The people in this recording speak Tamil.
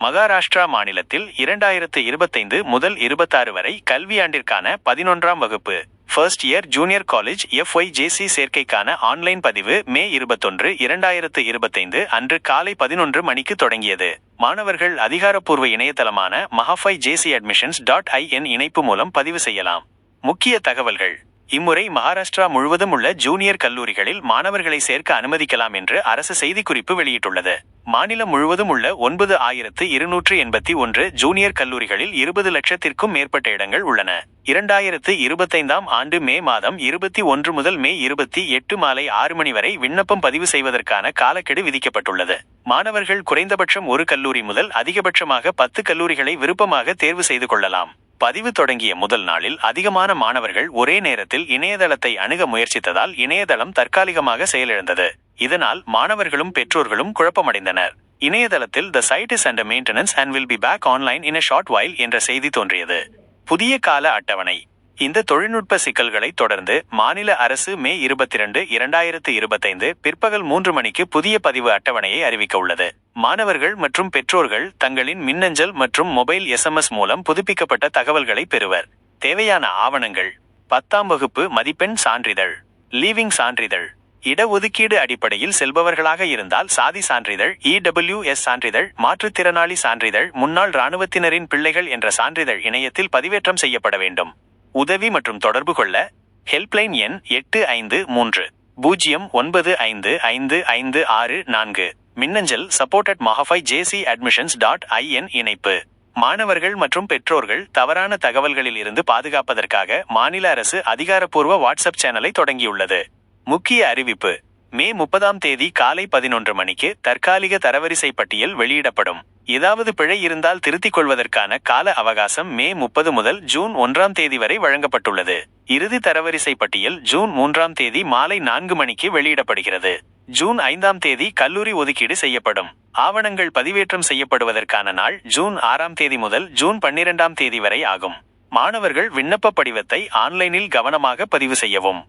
மகாராஷ்டிரா மாநிலத்தில் 2025 முதல் 26 வரை கல்வியாண்டிற்கான 11ஆம் வகுப்பு first year junior college FYJC சேர்க்கைக்கான ஆன்லைன் பதிவு மே 21, 2025 அன்று காலை 11 மணிக்கு தொடங்கியது. மாணவர்கள் அதிகாரப்பூர்வ இணையதளமான mahafyjcadmissions.in இணைப்பு மூலம் பதிவு செய்யலாம். முக்கிய தகவல்கள். இம்முறை மகாராஷ்டிரா முழுவதும் உள்ள ஜூனியர் கல்லூரிகளில் மாணவர்களை சேர்க்க அனுமதிக்கலாம் என்று அரசு செய்திக்குறிப்பு வெளியிட்டுள்ளது. மாநிலம் முழுவதும் உள்ள 9281 ஜூனியர் கல்லூரிகளில் 20 லட்சத்திற்கும் மேற்பட்ட இடங்கள் உள்ளன. 2025ஆம் ஆண்டு மே மாதம் 21 முதல் மே 28 மாலை 6 மணி வரை விண்ணப்பம் பதிவு செய்வதற்கான காலக்கெடு விதிக்கப்பட்டுள்ளது. மாணவர்கள் குறைந்தபட்சம் ஒரு கல்லூரி முதல் அதிகபட்சமாக 10 கல்லூரிகளை விருப்பமாக தேர்வு செய்து கொள்ளலாம். பதிவு தொடங்கிய முதல் நாளில் அதிகமான மாணவர்கள் ஒரே நேரத்தில் இணையதளத்தை அணுக முயற்சித்ததால் இணையதளம் தற்காலிகமாக செயலிழந்தது. இதனால் மாணவர்களும் பெற்றோர்களும் குழப்பமடைந்தனர். இணையதளத்தில் "The site is under maintenance and will be back online in a short while" என்ற செய்தி தோன்றியது. புதிய கால அட்டவணை. இந்த தொழில்நுட்ப சிக்கல்களை தொடர்ந்து மாநில அரசு மே 22, 2025 பிற்பகல் 3 மணிக்கு புதிய பதிவு அட்டவணையை அறிவிக்க உள்ளது. மாணவர்கள் மற்றும் பெற்றோர்கள் தங்களின் மின்னஞ்சல் மற்றும் மொபைல் SMS மூலம் புதுப்பிக்கப்பட்ட தகவல்களை பெறுவர். தேவையான ஆவணங்கள்: 10ஆம் வகுப்பு மதிப்பெண் சான்றிதழ், லீவிங் சான்றிதழ், இடஒதுக்கீடு அடிப்படையில் செல்பவர்களாக இருந்தால் சாதி சான்றிதழ், EWS சான்றிதழ், மாற்றுத்திறனாளி சான்றிதழ், முன்னாள் இராணுவத்தினரின் பிள்ளைகள் என்ற சான்றிதழ் இணையத்தில் பதிவேற்றம் செய்யப்பட வேண்டும். உதவி மற்றும் தொடர்பு கொள்ள ஹெல்ப்லைன் எண் 8530095556. மின்னஞ்சல் support@mahafyjcadmissions.in. இணைப்பு. மாணவர்கள் மற்றும் பெற்றோர்கள் தவறான தகவல்களில் இருந்து பாதுகாப்பதற்காக மாநில அரசு அதிகாரப்பூர்வ வாட்ஸ்அப் சேனலை தொடங்கியுள்ளது. முக்கிய அறிவிப்பு: மே 30ஆம் தேதி காலை 11 மணிக்கு தற்காலிக தரவரிசை பட்டியல் வெளியிடப்படும். ஏதாவது பிழை இருந்தால் திருத்திக் கொள்வதற்கான கால அவகாசம் மே 30 முதல் ஜூன் 1ஆம் தேதி வரை வழங்கப்பட்டுள்ளது. இறுதி தரவரிசை பட்டியல் ஜூன் 3ஆம் தேதி மாலை 4 மணிக்கு வெளியிடப்படுகிறது. ஜூன் 5ஆம் தேதி கல்லூரி ஒதுக்கீடு செய்யப்படும். ஆவணங்கள் பதிவேற்றம் செய்யப்படுவதற்கான நாள் ஜூன் 6ஆம் தேதி முதல் ஜூன் 12ஆம் தேதி வரை ஆகும். மாணவர்கள் விண்ணப்ப படிவத்தை ஆன்லைனில் கவனமாக பதிவு செய்யவும்.